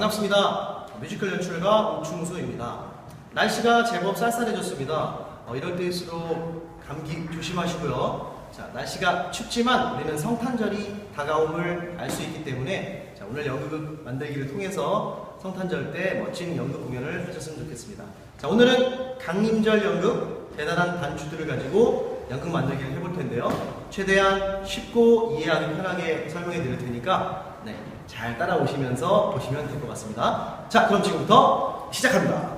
반갑습니다. 뮤지컬 연출가 오충수입니다. 날씨가 제법 쌀쌀해졌습니다. 이럴 때일수록 감기 조심하시고요. 자, 날씨가 춥지만 우리는 성탄절이 다가옴을 알 수 있기 때문에 자, 오늘 연극 만들기를 통해서 성탄절 때 멋진 연극 공연을 하셨으면 좋겠습니다. 자, 오늘은 강림절 연극 대단한 단추들을 가지고 연극 만들기를 해볼 텐데요. 최대한 쉽고 이해하기 편하게 설명해 드릴 테니까 잘 따라오시면서 보시면 될 것 같습니다. 자, 그럼 지금부터 시작합니다.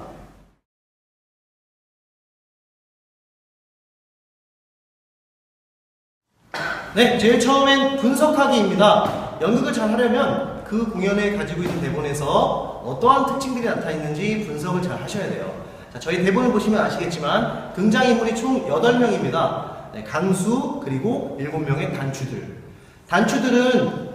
네, 제일 처음엔 분석하기입니다. 연극을 잘 하려면 그 공연에 가지고 있는 대본에서 어떠한 특징들이 나타나 있는지 분석을 잘 하셔야 돼요. 자, 저희 대본을 보시면 아시겠지만 등장인물이 총 8명입니다. 네, 강수 그리고 7명의 단추들. 단추들은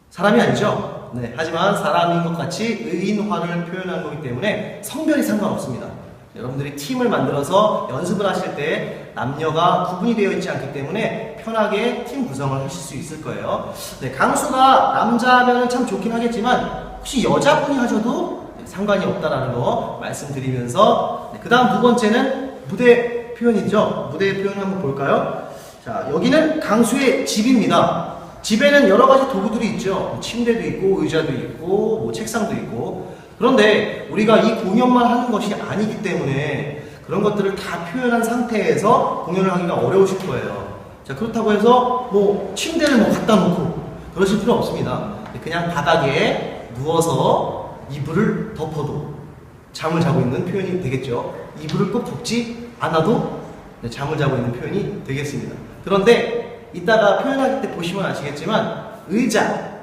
사람이 아니죠. 네, 하지만 사람인 것 같이 의인화를 표현한 거기 때문에 성별이 상관없습니다. 여러분들이 팀을 만들어서 연습을 하실 때 남녀가 구분이 되어 있지 않기 때문에 편하게 팀 구성을 하실 수 있을 거예요. 네, 강수가 남자면 참 좋긴 하겠지만 혹시 여자분이 하셔도 상관이 없다라는 거 말씀드리면서 그 다음 두 번째는 무대 표현이죠. 무대 표현 한번 볼까요? 자, 여기는 강수의 집입니다. 집에는 여러 가지 도구들이 있죠. 침대도 있고 의자도 있고 뭐 책상도 있고. 그런데 우리가 이 공연만 하는 것이 아니기 때문에 그런 것들을 다 표현한 상태에서 공연을 하기가 어려우실 거예요. 자, 그렇다고 해서 뭐 침대를 뭐 갖다 놓고 그러실 필요 없습니다. 그냥 바닥에 누워서 이불을 덮어도 잠을 자고 있는 표현이 되겠죠. 이불을 꼭 덮지 않아도 잠을 자고 있는 표현이 되겠습니다. 그런데 이따가 표현할 때 보시면 아시겠지만 의자,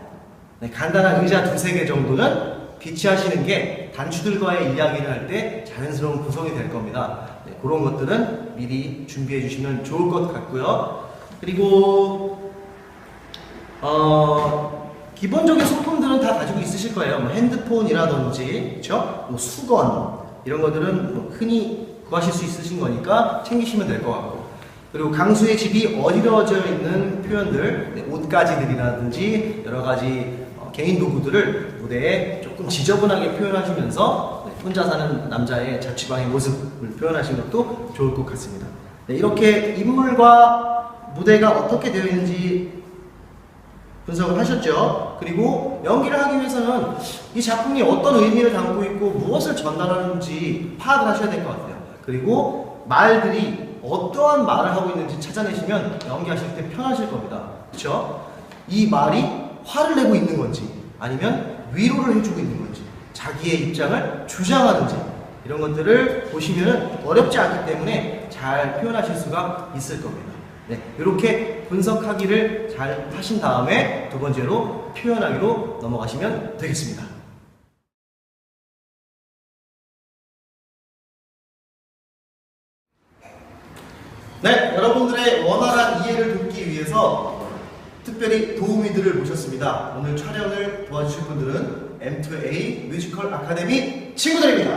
간단한 의자 2-3개 정도는 비치하시는 게 단추들과의 이야기를 할 때 자연스러운 구성이 될 겁니다. 그런 것들은 미리 준비해 주시면 좋을 것 같고요. 그리고 기본적인 소품들은 다 가지고 있으실 거예요. 뭐 핸드폰이라든지, 그렇죠? 뭐 수건 이런 것들은 뭐 흔히 구하실 수 있으신 거니까 챙기시면 될 것 같고. 그리고 강수의 집이 어디러져 있는 표현들, 옷가지들이라든지 여러 가지 개인 도구들을 무대에 조금 지저분하게 표현하시면서 혼자 사는 남자의 자취방의 모습을 표현하시는 것도 좋을 것 같습니다. 이렇게 인물과 무대가 어떻게 되어 있는지 분석을 하셨죠. 그리고 연기를 하기 위해서는 이 작품이 어떤 의미를 담고 있고 무엇을 전달하는지 파악을 하셔야 될 것 같아요. 그리고 말들이 어떠한 말을 하고 있는지 찾아내시면 연기하실 때 편하실 겁니다. 그렇죠? 이 말이 화를 내고 있는 건지 아니면 위로를 해주고 있는 건지 자기의 입장을 주장하는지 이런 것들을 보시면 어렵지 않기 때문에 잘 표현하실 수가 있을 겁니다. 네, 이렇게 분석하기를 잘 하신 다음에 두 번째로 표현하기로 넘어가시면 되겠습니다. 네, 여러분들의 원활한 이해를 돕기 위해서 특별히 도우미들을 모셨습니다. 오늘 촬영을 도와주실 분들은 M2A 뮤지컬 아카데미 친구들입니다.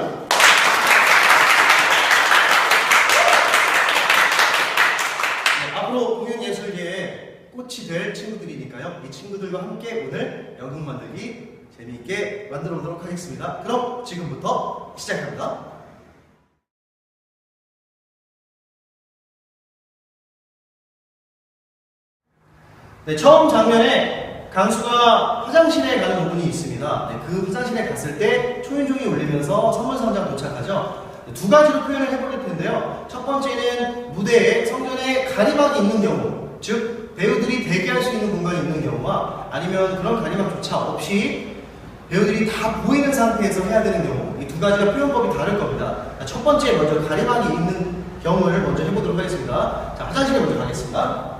네, 앞으로 공연예술계에 꽃이 될 친구들이니까요. 이 친구들과 함께 오늘 연극 만들기 재미있게 만들어 보도록 하겠습니다. 그럼 지금부터 시작합니다. 네, 처음 장면에 강수가 화장실에 가는 부분이 있습니다. 네, 그 화장실에 갔을 때 초인종이 울리면서 선물 상자가 도착하죠. 네, 두 가지로 표현을 해볼 텐데요. 첫 번째는 무대에 성전에 가림막이 있는 경우, 즉 배우들이 대기할 수 있는 공간이 있는 경우와 아니면 그런 가림막조차 없이 배우들이 다 보이는 상태에서 해야 되는 경우, 이 두 가지가 표현법이 다를 겁니다. 첫 번째 먼저 가림막이 있는 경우를 먼저 해보도록 하겠습니다. 자, 화장실에 먼저 가겠습니다.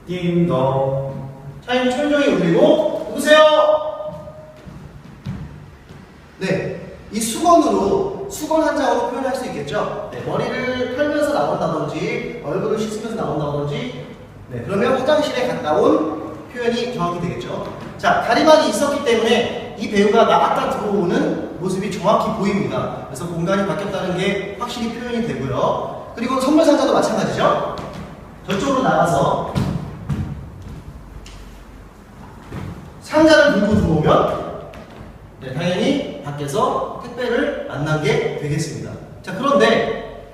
띵동. 차임 초인종이 울리고 누구세요? 네, 이 수건으로 수건 한 장으로 표현할 수 있겠죠. 네, 머리를 털면서 나온다든지 얼굴을 씻으면서 나온다든지. 네, 그러면 화장실에 갔다 온 표현이 정확히 되겠죠. 자, 가림막이 있었기 때문에 이 배우가 나갔다 들어오는 모습이 정확히 보입니다. 그래서 공간이 바뀌었다는 게 확실히 표현이 되고요. 그리고 선물 상자도 마찬가지죠. 저쪽으로 나가서 상자를 들고 들어오면 네, 당연히 밖에서 택배를 만나게 되겠습니다. 자, 그런데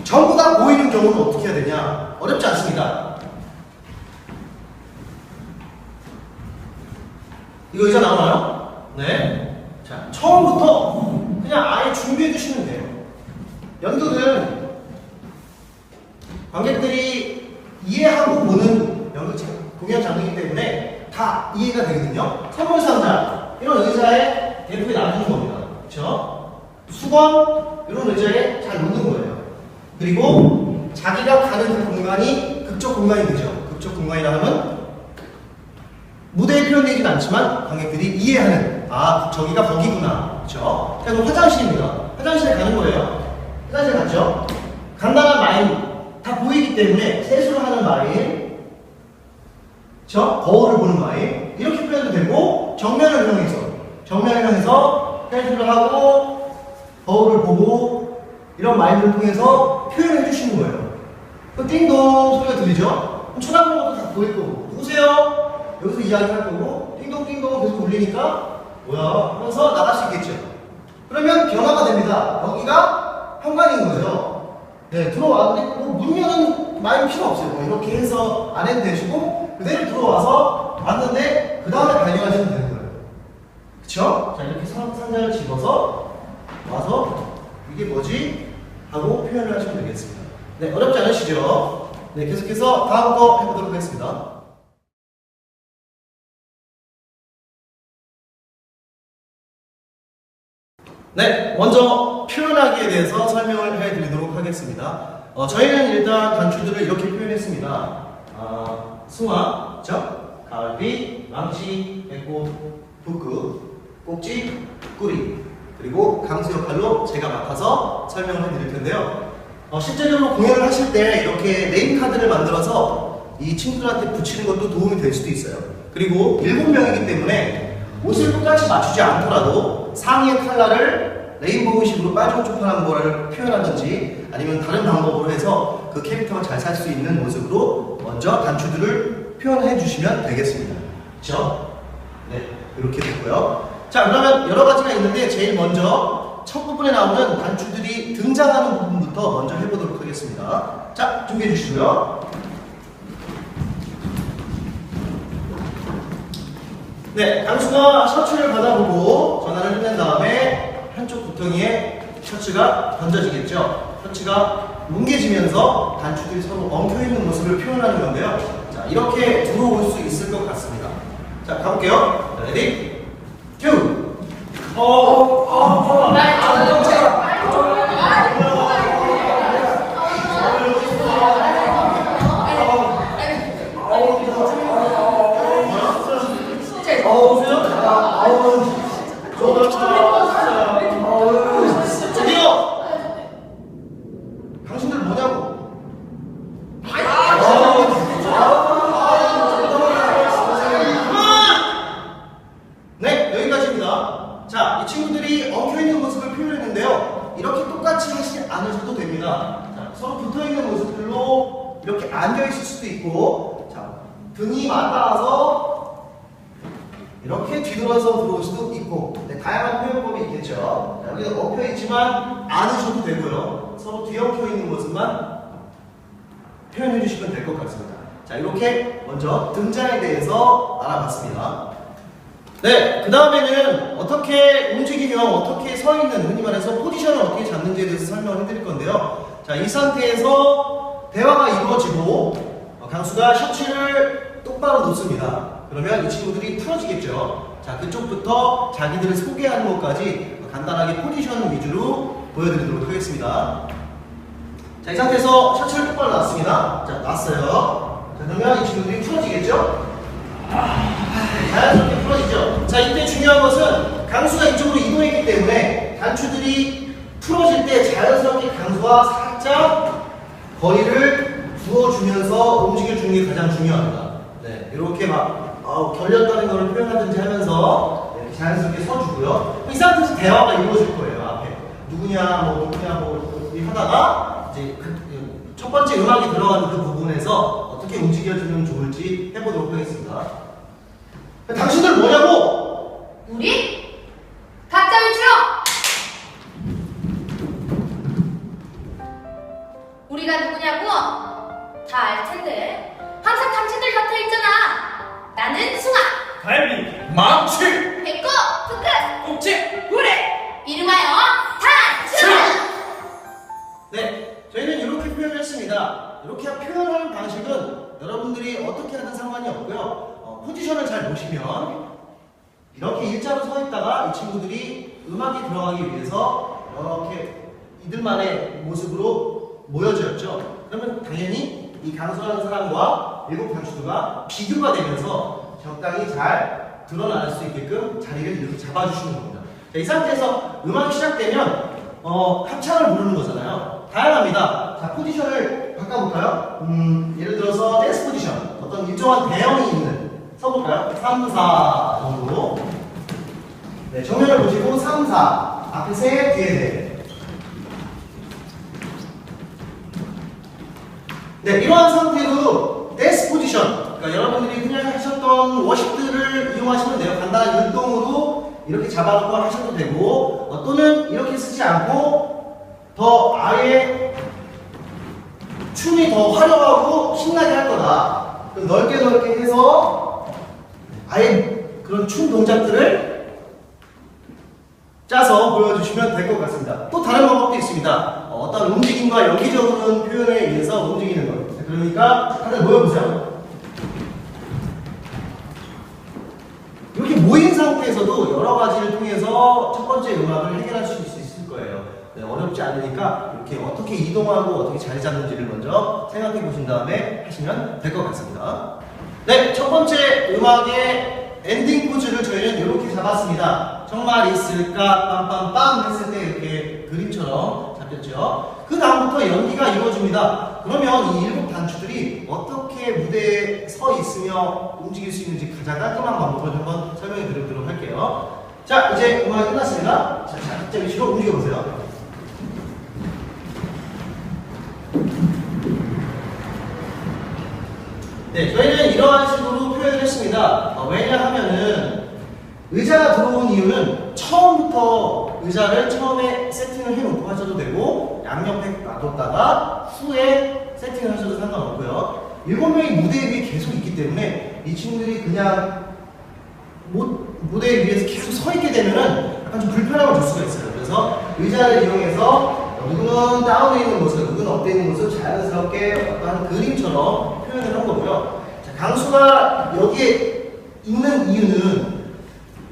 전부 다 보이는 경우는 어떻게 해야 되냐? 어렵지 않습니다. 이거 의자 나오나요? 네. 자, 처음부터 그냥 아예 준비해 주시면 돼요. 연극은 관객들이 이해하고 보는 연극 공연 장르이기 때문에 다 이해가 되거든요. 선물 상자 이런 의자에 대부분 놔두는 겁니다. 그렇죠? 수건 이런 의자에 잘 놓는 거예요. 그리고 자기가 가는 그 공간이 극적 공간이 되죠. 극적 공간이라 하면 무대에 표현되진 않지만 관객들이 이해하는, 아, 저기가 거기구나. 그렇죠? 그럼 화장실입니다. 화장실에 가는 거예요. 화장실 갔죠? 간단한 마인 다 보이기 때문에 세수를 하는 마인, 그렇죠? 거울을 보는 마인 이렇게 표현도 되고, 정면을 향해서 세수를 하고 거울을 보고 이런 마인을 통해서 표현해 주시는 거예요. 그럼 띵동 소리가 들리죠? 그럼 쳐다보는 것도 다 보일 거고, 누구세요? 여기서 이야기할 거고, 띵동띵동 계속 울리니까 뭐야 하면서 나갈 수 있겠죠. 그러면 변화가 됩니다. 여기가 현관인 거죠. 네, 들어왔는데 뭐 문 여는 마인 필요 없어요. 뭐 이렇게 해서 안 해도 되시고, 그대로 들어와서 왔는데 그 다음에 발견하시면 되는 거예요. 그쵸? 자, 이렇게 상자를 집어서 와서 이게 뭐지? 하고 표현을 하시면 되겠습니다. 네, 어렵지 않으시죠? 네, 계속해서 다음 거 해보도록 하겠습니다. 네, 먼저 표현하기에 대해서 설명을 해드리도록 하겠습니다. 저희는 일단 단추들을 이렇게 표현했습니다. 승화, 그쵸? 가을비, 망치, 배꼽, 북극, 꼭지, 꾸리, 그리고 강수 역할로 제가 맡아서 설명을 해드릴 텐데요. 실제적으로 공연을 하실 때 이렇게 네임카드를 만들어서 이 친구들한테 붙이는 것도 도움이 될 수도 있어요. 그리고 7명이기 때문에 옷을 똑같이 맞추지 않더라도 상의의 컬러를 레인보우식으로 빨간쪽파란 거를 표현하든지 아니면 다른 방법으로 해서 그 캐릭터가 잘 살 수 있는 모습으로 먼저 단추들을 표현해 주시면 되겠습니다. 그렇죠? 네, 이렇게 됐고요. 자, 그러면 여러 가지가 있는데 제일 먼저 첫 부분에 나오는 단추들이 등장하는 부분부터 먼저 해보도록 하겠습니다. 자, 준비해 주시고요. 네, 강수가 셔츠를 받아보고 전화를 끝낸 다음에 한쪽 구덩이에 셔츠가 던져지겠죠. 셔츠가 뭉개지면서 단추들이 서로 엉켜있는 모습을 표현하는 건데요. 자, 이렇게 들어올 수 있을 것 같습니다. 자, 가볼게요. 자, 레디, 큐! 저기요! 당신들 뭐냐고? 네, 여기까지입니다. 자, 이 친구들이 엉켜있는 모습을 표현했는데요. 이렇게 똑같이 하지 않으셔도 됩니다. 자, 서로 붙어있는 모습들로 이렇게 앉아있을 수도 있고, 자, 등이 맞닿아서 이렇게 뒤돌아서 들어올 수도 있고, 네, 다양한 표현법이 있겠죠. 자, 여기가 엉켜있지만 않으셔도 되고요. 서로 뒤엉켜있는 모습만 표현해 주시면 될 것 같습니다. 자, 이렇게 먼저 등장에 대해서 알아봤습니다. 네, 그 다음에는 어떻게 움직이며 어떻게 서 있는, 흔히 말해서 포지션을 어떻게 잡는지에 대해서 설명을 해드릴 건데요. 자, 이 상태에서 대화가 이루어지고 강수가 셔츠를 똑바로 놓습니다. 그러면 이 친구들이 풀어지겠죠. 자, 그쪽부터 자기들을 소개하는 것까지 간단하게 포지션 위주로 보여드리도록 하겠습니다. 자, 이 상태에서 셔츠를 똑바로 놨습니다. 자, 놨어요. 자, 그러면 이 친구들이 풀어지겠죠? 자연스럽게 풀어지죠. 자, 이때 중요한 것은 강수가 이쪽으로 이동했기 때문에 단추들이 풀어질 때 자연스럽게 강수와 살짝 거리를 두어주면서 움직여주는 게 가장 중요합니다. 네, 이렇게 막 결렸다는 걸 표현하든지 하면서 이렇게 자연스럽게 서주고요. 이 상태에서 대화가 이루어질 거예요. 앞에 누구냐 뭐 하다가 이제 첫 번째 음악이 들어가는 그 부분에서 어떻게 움직여주면 좋을지 해보도록 하겠습니다. 당신들 뭐냐고? 우리? 각자 위치로! 우리가 누구냐고? 다 알 텐데. 항상 당신들 곁에 있잖아. 나는 숭아, 갈비, 망치, 백구, 푸크, 꼭지, 우리. 이름하여 단추! 네, 저희는 이렇게 표현을 했습니다. 이렇게 표현하는 방식은 여러분들이 어떻게 하든 상관이 없고요. 포지션을 잘 보시면 이렇게 일자로 서 있다가 이 친구들이 음악이 들어가기 위해서 이렇게 이들만의 모습으로 모여졌죠. 그러면 당연히 이 강수라는 사람과 일곱 단추두가 비교가 되면서 적당히 잘 드러날 수 있게끔 자리를 이렇게 잡아주시는 겁니다. 자, 이 상태에서 음악이 시작되면 합창을 부르는 거잖아요. 다양합니다. 자, 포지션을 바꿔볼까요? 예를 들어서 댄스 포지션, 어떤 일정한 대형이 있는 서볼까요? 3, 4 정도. 네, 정면을 보시고 3, 4 앞에 셋, 뒤에 넷. 네, 이러한 상태로 댄스 포지션, 그러니까 여러분들이 그냥 하셨던 워십들을 이용하시면 돼요. 간단한 운동으로 이렇게 잡아놓고 하셔도 되고, 또는 이렇게 쓰지 않고 더 아예 춤이 더 화려하고 신나게 할 거다. 그럼 넓게 해서 아예 그런 춤 동작들을 짜서 보여주시면 될 것 같습니다. 또 다른 방법도 있습니다. 어떤 움직임과 연기적인 표현에 의해서 움직이는 것. 그러니까 다들 모여보세요. 이렇게 모인 상태에서도 여러 가지를 통해서 첫 번째 음악을 해결하실 수 있을 거예요. 네, 어렵지 않으니까 이렇게 어떻게 이동하고 어떻게 자리 잡는지를 먼저 생각해 보신 다음에 하시면 될 것 같습니다. 네, 첫 번째 음악의 엔딩 포즈를 저희는 이렇게 잡았습니다. 정말 있을까? 빰빰빰 했을 때 이렇게 그림처럼 잡혔죠. 그 다음부터 연기가 이루어집니다. 그러면 이 일곱 단추들이 어떻게 무대에 서 있으며 움직일 수 있는지 가장 깔끔한 방법을 한번 설명해 드리도록 할게요. 자, 이제 음악이 끝났습니다. 자, 각자 위치로 움직여 보세요. 네, 저희는 이러한 식으로 표현을 했습니다. 왜냐하면은 의자가 들어온 이유는 처음부터 의자를 처음에 세팅을 해놓고 하셔도 되고 양옆에 놔뒀다가 후에 세팅을 하셔도 상관없고요. 7명이 무대 위에 계속 있기 때문에 이 친구들이 그냥 무대 위에서 계속 서 있게 되면은 약간 좀 불편함을 줄 수가 있어요. 그래서 의자를 이용해서 누구는 다운에 있는 모습, 누구는 업돼 있는 모습 자연스럽게 어떤 그림처럼 표현을 한 거고요. 자, 강수가 여기에 있는 이유는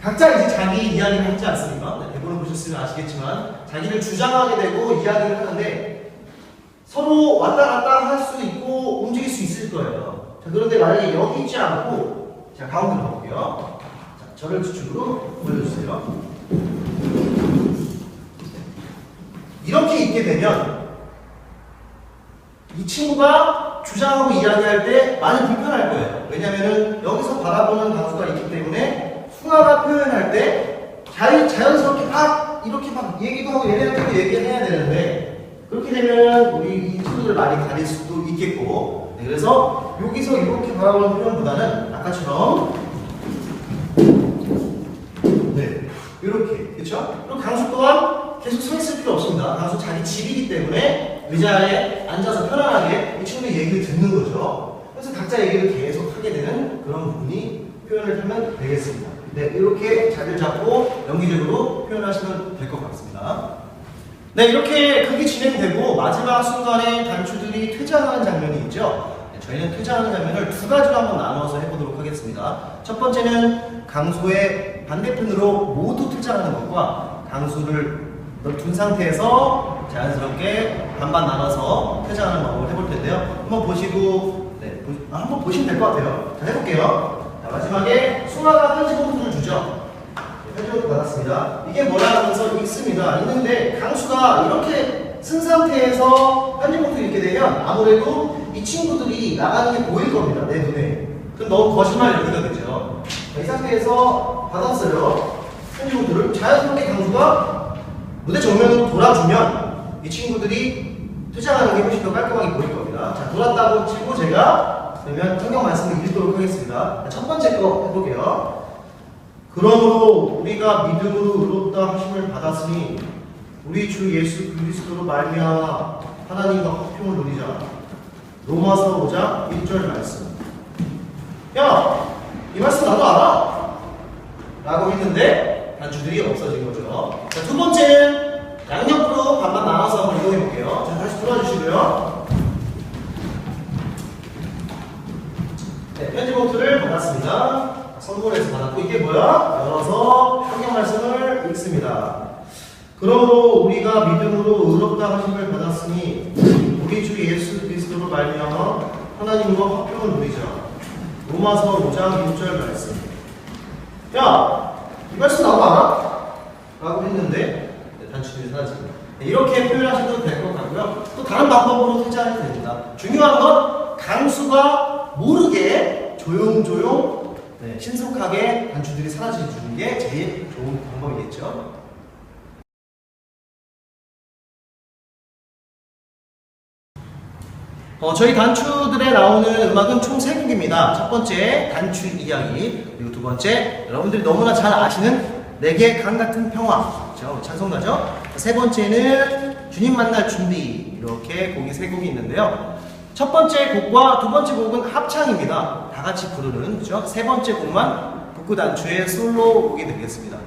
각자 이제 자기 이야기를 하지 않습니까? 네, 대본을 보셨으면 아시겠지만 자기를 주장하게 되고 이야기를 하는데 서로 왔다 갔다 할 수 있고 움직일 수 있을 거예요. 자, 그런데 만약에 여기 있지 않고 자, 가운데로 가볼게요. 자, 저를 주축으로 올려주세요. 이렇게 있게 되면 이 친구가 주장하고 이야기할 때 많이 불편할 거예요. 왜냐면은 여기서 바라보는 강수가 있기 때문에 숭아가 표현할 때 자연스럽게 막 이렇게 막 얘기도 하고 얘네들도 얘기를 해야 되는데 그렇게 되면 우리 이 친구들 많이 가릴 수도 있겠고 네, 그래서 여기서 이렇게 바라보는 표현보다는 아까처럼 네 이렇게 그렇죠? 그리고 강수 또한 계속 서 있을 필요 없습니다. 강수 자기 집이기 때문에 의자에 앉아서 편안하게 이 친구의 얘기를 듣는 거죠. 그래서 각자 얘기를 계속 하게 되는 그런 부분이 표현을 하면 되겠습니다. 네, 이렇게 자리를 잡고 연기적으로 표현하시면 될 것 같습니다. 네, 이렇게 극이 진행되고 마지막 순간에 단추들이 퇴장하는 장면이 있죠. 네, 저희는 퇴장하는 장면을 두 가지로 한번 나눠서 해보도록 하겠습니다. 첫 번째는 강수의 반대편으로 모두 퇴장하는 것과 강수를 둔 상태에서 자연스럽게 반반 나눠서 퇴장하는 방법을 해볼 텐데요. 한번 보시고, 네, 한번 보시면 될 것 같아요. 자, 해볼게요. 자, 마지막에 숭아가 편지 봉투를 주죠. 네, 편지 봉투 받았습니다. 이게 뭐라 하면서 읽습니다. 있는데 강수가 이렇게 쓴 상태에서 편지 봉투를 읽게 되면 아무래도 이 친구들이 나가는 게 보일 겁니다. 내 눈에. 그럼 너무 거짓말 연기가 되죠. 자, 이 상태에서 받았어요. 편지 봉투를 자연스럽게 강수가 무대 정면으로 돌아주면 이 친구들이 퇴장하는 게 훨씬 더 깔끔하게 보일 겁니다. 자, 돌았다고 치고 제가 그러면 성경 말씀을 읽도록 하겠습니다. 첫 번째 거 해볼게요. 그러므로 우리가 믿음으로 의롭다 하심을 받았으니 우리 주 예수 그리스도로 말미암아 하나님과 화평을 누리자. 로마서 5장 1절 말씀. 야, 이 말씀 나도 알아 라고 했는데 단추들이 없어진 거죠. 자, 두 번째는 양옆으로 반반 나눠서 한번 이동해 볼게요. 자, 다시 돌아주시고요. 네, 편지 봉투를 받았습니다. 선물해서 받았고, 이게 뭐야? 열어서 성경 말씀을 읽습니다. 그러므로 우리가 믿음으로 의롭다 하심을 받았으니 우리 주 예수 그리스도로 말미암아 하나님과 화평을 누리자. 로마서 5장 6절 말씀. 야, 이 말씀 나도 알아? 라고 했는데 단추들이 사라집니다. 이렇게 표현하셔도 될 것 같고요. 또 다른 방법으로 퇴장해도 됩니다. 중요한 건 강수가 모르게 조용조용 신속하게 단추들이 사라지는 게 제일 좋은 방법이겠죠. 저희 단추들에 나오는 음악은 총 3곡입니다. 첫 번째 단추 이야기, 그리고 두 번째 여러분들이 너무나 잘 아시는 내게 강 같은 평화, 그렇죠? 찬송가죠. 세 번째는 주님 만날 준비. 이렇게 곡이 3곡이 있는데요. 첫 번째 곡과 두 번째 곡은 합창입니다. 다 같이 부르는, 그렇죠? 세 번째 곡만 북구단추의 솔로 곡이 되겠습니다.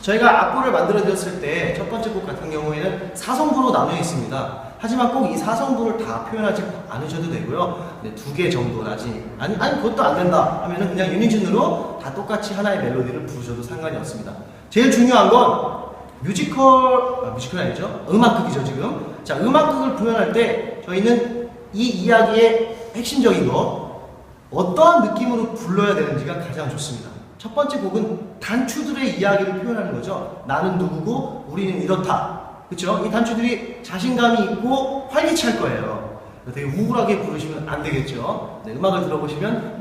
저희가 악보를 만들어 드렸을 때 첫 번째 곡 같은 경우에는 4성부로 나뉘어 있습니다. 하지만 꼭 이 4성부를 다 표현하지 않으셔도 되고요. 네, 2개 정도라지. 아니 그것도 안 된다 하면은 그냥 유니즌으로 다 똑같이 하나의 멜로디를 부르셔도 상관이 없습니다. 제일 중요한 건 뮤지컬이 아니죠? 음악극이죠, 지금. 자, 음악극을 표현할 때 저희는 이 이야기의 핵심적인 거, 어떠한 느낌으로 불러야 되는지가 가장 좋습니다. 첫 번째 곡은 단추들의 이야기를 표현하는 거죠. 나는 누구고 우리는 이렇다. 그렇죠? 이 단추들이 자신감이 있고 활기찰 거예요. 되게 우울하게 부르시면 안 되겠죠. 네, 음악을 들어보시면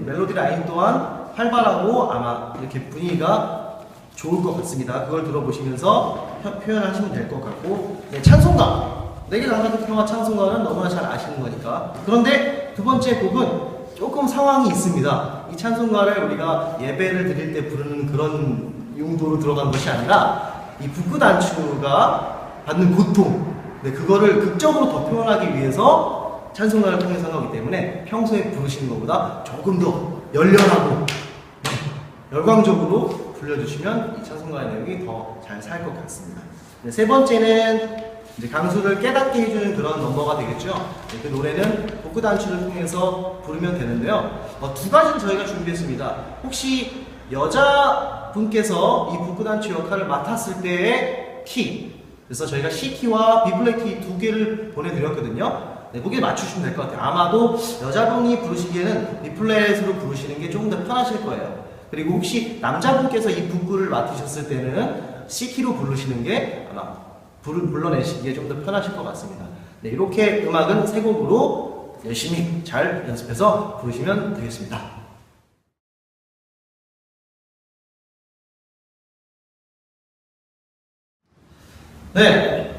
멜로디 라인 또한 활발하고 아마 이렇게 분위기가 좋을 것 같습니다. 그걸 들어보시면서 표현하시면 될 것 같고, 네, 찬송가. 내게 강같은 평화 찬송가는 너무나 잘 아시는 거니까. 그런데 두 번째 곡은 조금 상황이 있습니다. 이 찬송가를 우리가 예배를 드릴 때 부르는 그런 용도로 들어간 것이 아니라 이 북구단추가 받는 고통, 네, 그거를 극적으로 더 표현하기 위해서 찬송가를 통해서 한 거기 때문에 평소에 부르시는 것보다 조금 더 열렬하고 열광적으로 불려주시면 이 찬송가의 내용이 더 잘 살 것 같습니다. 네, 세 번째는 이제 강수를 깨닫게 해주는 그런 넘버가 되겠죠. 네, 그 노래는 북구단추를 통해서 부르면 되는데요. 2가지를 저희가 준비했습니다. 혹시 여자분께서 이 북구단추 역할을 맡았을 때의 키, 그래서 저희가 C키와 B플랫 키 2개를 보내드렸거든요. 네, 거기에 맞추시면 될 것 같아요. 아마도 여자분이 부르시기에는 B플랫으로 부르시는 게 조금 더 편하실 거예요. 그리고 혹시 남자분께서 이 북구를 맡으셨을 때는 C키로 부르시는 게 아마 불러내시기에 좀 더 편하실 것 같습니다. 네, 이렇게 음악은 3곡으로 열심히 잘 연습해서 부르시면 되겠습니다. 네,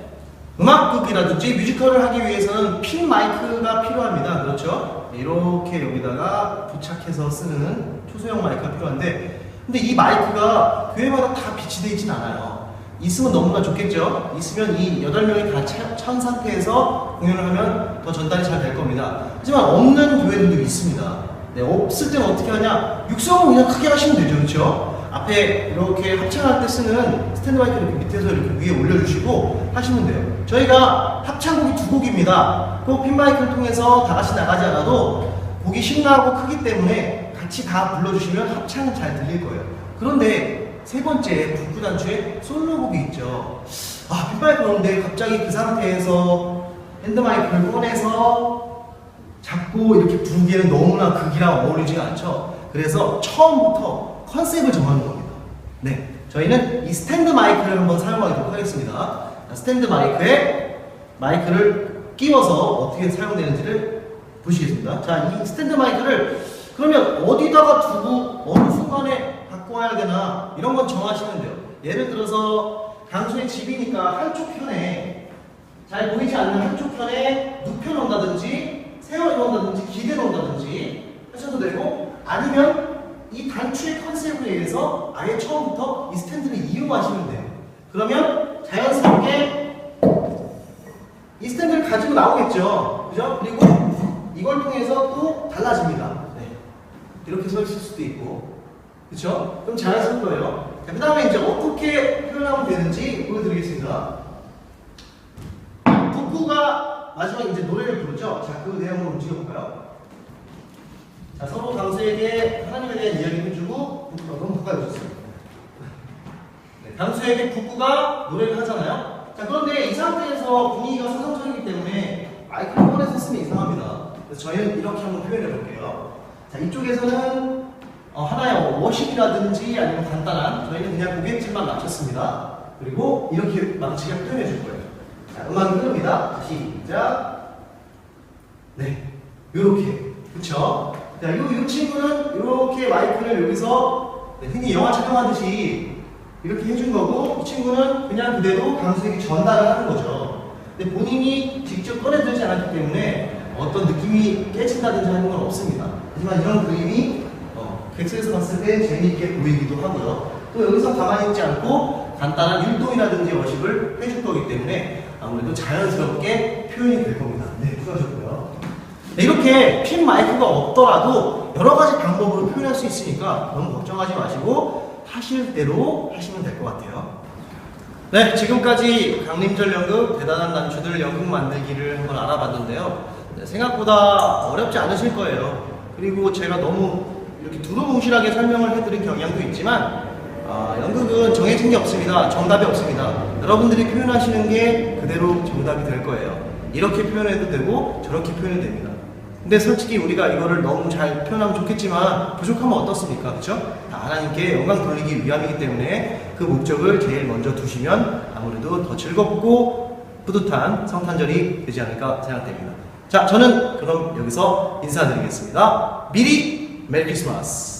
음악극이라든지 뮤지컬을 하기 위해서는 핀 마이크가 필요합니다. 그렇죠? 이렇게 여기다가 부착해서 쓰는 초소형 마이크가 필요한데, 근데 이 마이크가 교회마다 다 비치되어 있진 않아요. 있으면 너무나 좋겠죠? 있으면 이 8명이 다 찬 상태에서 공연을 하면 더 전달이 잘 될 겁니다. 하지만 없는 교회들도 있습니다. 네, 없을 때는 어떻게 하냐? 육성은 그냥 크게 하시면 되죠. 그렇죠? 앞에 이렇게 합창할 때 쓰는 스탠드 마이크 이렇게 밑에서 이렇게 위에 올려주시고 하시면 돼요. 저희가 합창곡이 2곡입니다. 꼭 핀 마이크를 통해서 다 같이 나가지 않아도 곡이 신나고 크기 때문에 같이 다 불러주시면 합창은 잘 들릴 거예요. 그런데 세 번째 북구단추의 솔로곡이 있죠. 핀 마이크를 오는데 갑자기 그 상태에서 핸드 마이크를 꺼내서 잡고 이렇게 부르기에는 너무나 극이랑 어울리지가 않죠. 그래서 처음부터 컨셉을 정하는 겁니다. 네, 저희는 이 스탠드 마이크를 한번 사용하도록 하겠습니다. 스탠드 마이크에 마이크를 끼워서 어떻게 사용되는지를 보시겠습니다. 자, 이 스탠드 마이크를 그러면 어디다가 두고 어느 순간에 갖고 와야 되나 이런 건 정하시면 돼요. 예를 들어서 강수의 집이니까 한쪽 편에 잘 보이지 않는 한쪽 편에 눕혀놓는다든지 세워놓는다든지 기대놓는다든지 하셔도 되고, 아니면 이 단추의 컨셉에 의해서 아예 처음부터 이 스탠드를 이용하시면 돼요. 그러면 자연스럽게 이 스탠드를 가지고 나오겠죠. 그죠? 그리고 이걸 통해서 또 달라집니다. 네. 이렇게 서 있을 수도 있고. 그쵸? 그럼 자연스러울 거예요. 자, 그 다음에 이제 어떻게 표현하면 되는지 보여드리겠습니다. 북구가 마지막에 이제 노래를 부르죠. 자, 그 내용을 움직여볼까요? 자, 서로 강수에게 하나님에 대한 이야기를 해주고, 북구가 너무 가까이 오셨어요. 네, 강수에게 북구가 노래를 하잖아요. 자, 그런데 이 상태에서 분위기가 서정적이기 때문에 마이크를 꺼내서 쓰면 이상합니다. 그래서 저희는 이렇게 한번 표현해 볼게요. 자, 이쪽에서는 하나의 워십이라든지 아니면 간단한 저희는 그냥 고갯줄만 맞췄습니다. 그리고 이렇게 망치게 표현해 줄 거예요. 자, 음악이 흐릅니다. 시작. 네, 요렇게. 그쵸? 자, 이 친구는 이렇게 마이크를 여기서 흔히 영화 촬영하듯이 이렇게 해준 거고, 이 친구는 그냥 그대로 강수에게 전달을 하는 거죠. 근데 본인이 직접 꺼내들지 않았기 때문에 어떤 느낌이 깨진다든지 하는 건 없습니다. 하지만 이런 그림이 객석에서 봤을 때 재미있게 보이기도 하고요. 또 여기서 가만히 있지 않고 간단한 율동이라든지 워십을 해줄 거기 때문에 아무래도 자연스럽게 표현이 될 겁니다. 네, 수고하셨고요. 네, 이렇게 핀 마이크가 없더라도 여러 가지 방법으로 표현할 수 있으니까 너무 걱정하지 마시고 하실 대로 하시면 될 것 같아요. 네, 지금까지 강림절 연극 대단한 단추들 연극 만들기를 한번 알아봤는데요. 네, 생각보다 어렵지 않으실 거예요. 그리고 제가 너무 이렇게 두루뭉실하게 설명을 해드린 경향도 있지만 연극은 정해진 게 없습니다. 정답이 없습니다. 여러분들이 표현하시는 게 그대로 정답이 될 거예요. 이렇게 표현해도 되고 저렇게 표현해도 됩니다. 근데 솔직히 우리가 이거를 너무 잘 표현하면 좋겠지만 부족하면 어떻습니까? 그렇죠? 다 하나님께 영광 돌리기 위함이기 때문에 그 목적을 제일 먼저 두시면 아무래도 더 즐겁고 뿌듯한 성탄절이 되지 않을까 생각됩니다. 자, 저는 그럼 여기서 인사드리겠습니다. 미리 메리 크리스마스!